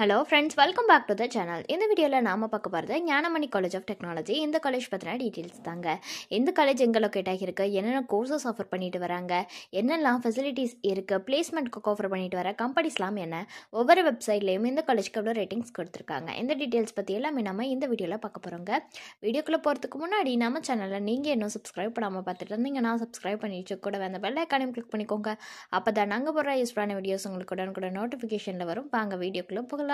Hello friends, welcome back to the channel. இந்த வீடியோவில் நாம் பார்க்க போகிறது ஞானமணி காலேஜ் ஆஃப் டெக்னாலஜி. இந்த காலேஜ் பற்றின டீட்டெயில்ஸ் தாங்க. இந்த காலேஜ் எங்கே லொக்கேட் ஆகியிருக்கு, என்னென்ன கோர்சஸ் ஆஃபர் பண்ணிட்டு வராங்க, என்னெல்லாம் ஃபெசிலிட்டிஸ் இருக்குது, பிளேஸ்மெண்ட்க்கு ஆஃபர் பண்ணிட்டு வர கம்பெனிஸ்லாம் என்ன, ஒவ்வொரு வெப்சைட்லேயும் இந்த காலேஜ்க்கு எவ்வளோ ரேட்டிங்ஸ் கொடுத்துருக்காங்க, இந்த டீட்டெயில்ஸ் பற்றி எல்லாமே நம்ம இந்த வீடியோவில் பார்க்க போகிறோங்க. வீடியோக்குள்ளே போகிறதுக்கு முன்னாடி நம்ம சேனலில் நீங்கள் இன்னும் சப்ஸ்கிரைப் பண்ணாமல் பார்த்துட்டு இருந்தீங்கன்னா சப்ஸ்கிரைப் பண்ணிட்டு கூட அந்த பெல் ஐக்கானையும் கிளிக் பண்ணிக்கோங்க. அப்போ தான் நாங்கள் போடுற யூஸ்ஃபுல்லான வீடியோஸ் உங்களுக்கு உடனுக்குடன் நோட்டிஃபிகேஷனில் வரும். வாங்க வீடியோக்குள்ளே போகலாம்.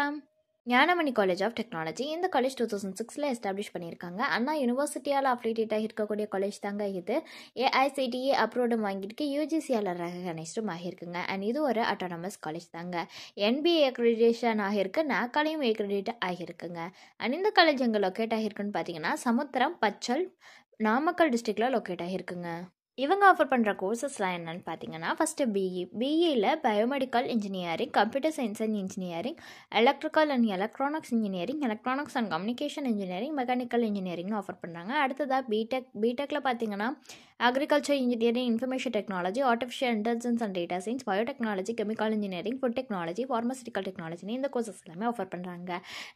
ஞானமணி காலேஜ் ஆஃப் டெக்னாலஜி இந்த காலேஜ் 2006 எஸ்டாப்ளிஷ் பண்ணியிருக்காங்க. அண்ணா யூனிவர்சிட்டியால் அஃபிலியேட்டாக இருக்கக்கூடிய காலேஜ் தாங்க இது. ஏஐசிடிஏ அப்ரூவ்டும் வாங்கியிருக்கு, யூஜிசியால் ரெகனைஸ்டும் ஆகியிருக்குங்க. அண்ட் இது ஒரு அட்டானமஸ் காலேஜ் தாங்க. NBA அக்ரிடேஷன் ஆகியிருக்கு, நாக்காலையும் அக்ரிடேட் ஆகியிருக்குங்க. அண்ட் இந்த காலேஜ் எங்கே லொக்கேட் ஆகியிருக்குன்னு பார்த்தீங்கன்னா சமுத்திரம், பச்சல், நாமக்கல் டிஸ்ட்ரிக்டில் லொக்கேட் ஆகியிருக்குங்க. இவங்க ஆஃபர் பண்ணுற கோர்சஸ்லாம் என்னென்னு பார்த்தீங்கன்னா, ஃபஸ்ட்டு பிஇயில் biomedical engineering, computer science and engineering, electrical and electronics engineering, electronics and communication engineering, mechanical இன்ஜினியரிங்னு ஆஃபர் பண்ணுறாங்க. அடுத்ததாக பிடெக்கில் பார்த்தீங்கன்னா agriculture engineering, information technology, artificial intelligence and data science, biotechnology, chemical engineering, food technology, pharmaceutical டெக்னாலஜின்னு இந்த courses எல்லாமே offer பண்ணுறாங்க.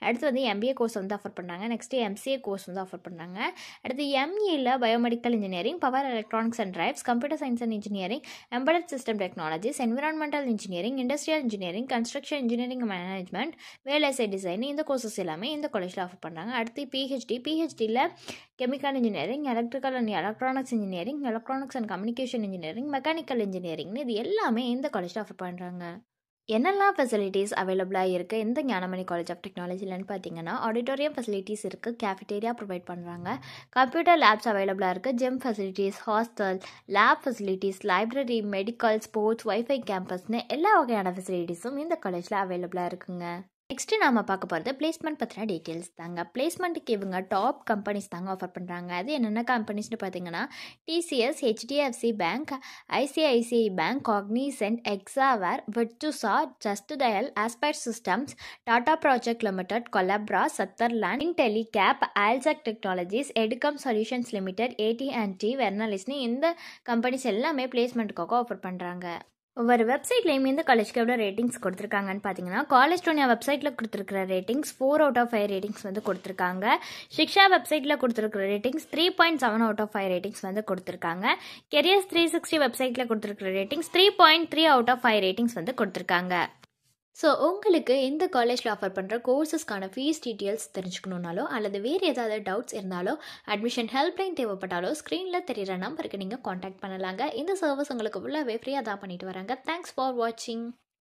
அடுத்து வந்து MBA கோர்ஸ் வந்து ஆஃபர் பண்ணுறாங்க. நெக்ஸ்ட்டு MCA கோர்ஸ் வந்து ஆஃபர் பண்ணுறாங்க. அடுத்து MEயில் biomedical engineering, power electronics and drives, computer science and engineering, embedded system technologies, environmental engineering, industrial engineering, construction engineering management, VLSI design இந்த கோர்சஸ் எல்லாமே இந்த காலேஜில் ஆஃபர் பண்ணுறாங்க. அடுத்து பிஹெச்டியில் chemical engineering, electrical and electronics engineering, electronics and communication engineering, mechanical இன்ஜினியரிங்னு இது எல்லாமே இந்த காலேஜில் ஆஃபர் பண்ணுறாங்க. என்னெல்லாம் ஃபெசிலிட்டிஸ் அவைலபிளாக இருக்குது இந்த ஞானமணி காலேஜ் ஆஃப் டெக்னாலஜிலன்னு பார்த்தீங்கன்னா, ஆடிட்டோரியம் ஃபெசிலிட்டிஸ் இருக்குது, கேஃபிடேரியா ப்ரொவைட் பண்ணுறாங்க, கம்ப்யூட்டர் லேப்ஸ் அவைலபிளாக இருக்குது, gym facilities, hostel, lab facilities, library, medical, sports, wifi கேம்பஸ்னு எல்லா வகையான ஃபெசிலிட்டிஸும் இந்த காலேஜில் அவைலபிளாக இருக்குங்க. நெக்ஸ்ட்டு நாம் பார்க்க போகிறது பிளேஸ்மெண்ட் பற்றின டீட்டெயில்ஸ் தாங்க. பிளேஸ்மெண்ட்டுக்கு இவங்க டாப் கம்பெனிஸ் தாங்க ஆஃபர் பண்ணுறாங்க. அது என்னென்ன கம்பெனிஸ்னு பார்த்தீங்கன்னா TCS, HDFC bank, ICICI bank, Cognizant, Exaware, Virtusa, Just Dial, Aspire Systems, Tata project limited, Collabera, Sutherland, Intellicap, Allsec technologies, Educomp solutions limited, AT&T, வெர்னாலிஸ்னு இந்த கம்பெனிஸ் எல்லாமே பிளேஸ்மெண்ட்டுக்காக ஆஃபர் பண்ணுறாங்க. ஒவ்வொரு வெப்சைட்லேயும் இந்த காலேஜ்க்கு எவ்வளோ ரேட்டிங்ஸ் கொடுத்துருக்காங்கன்னு பார்த்தீங்கன்னா, காலேஜ் டோனியா வெப்சைட்டில் கொடுத்துருக்கிற ரேட்டிங்ஸ் 4 out of 5 ரேட்டிங்ஸ் வந்து கொடுத்துருக்காங்க. ஷிக்ஷா வெப்சைட்டில் கொடுத்துருக்கிற ரேட்டிங்ஸ் 3.7 out of 5 ரேட்டிங்ஸ் வந்து கொடுத்துருக்காங்க. கெரியர்ஸ் 360 வெப்சைட்டில் கொடுத்துருக்கிற ரேட்டிங்ஸ் 3.3 out of 5 ரேட்டிங்ஸ் வந்து கொடுத்துருக்காங்க. ஸோ உங்களுக்கு இந்த காலேஜில் ஆஃபர் பண்ணுற கோர்சஸ்க்கான ஃபீஸ் டீட்டெயில்ஸ் தெரிஞ்சுக்கணுன்னாலோ அல்லது வேறு ஏதாவது டவுட்ஸ் இருந்தாலோ, அட்மிஷன் ஹெல்ப்லைன் தேவைப்பட்டாலோ ஸ்க்ரீனில் தெரிகிற நம்பருக்கு நீங்கள் காண்டாக்ட் பண்ணலாங்க. இந்த சர்வீஸ் உங்களுக்கு ஃபுல்லாகவே ஃப்ரீயாக தான் பண்ணிட்டு வராங்க. தேங்க்ஸ் ஃபார் வாட்சிங்.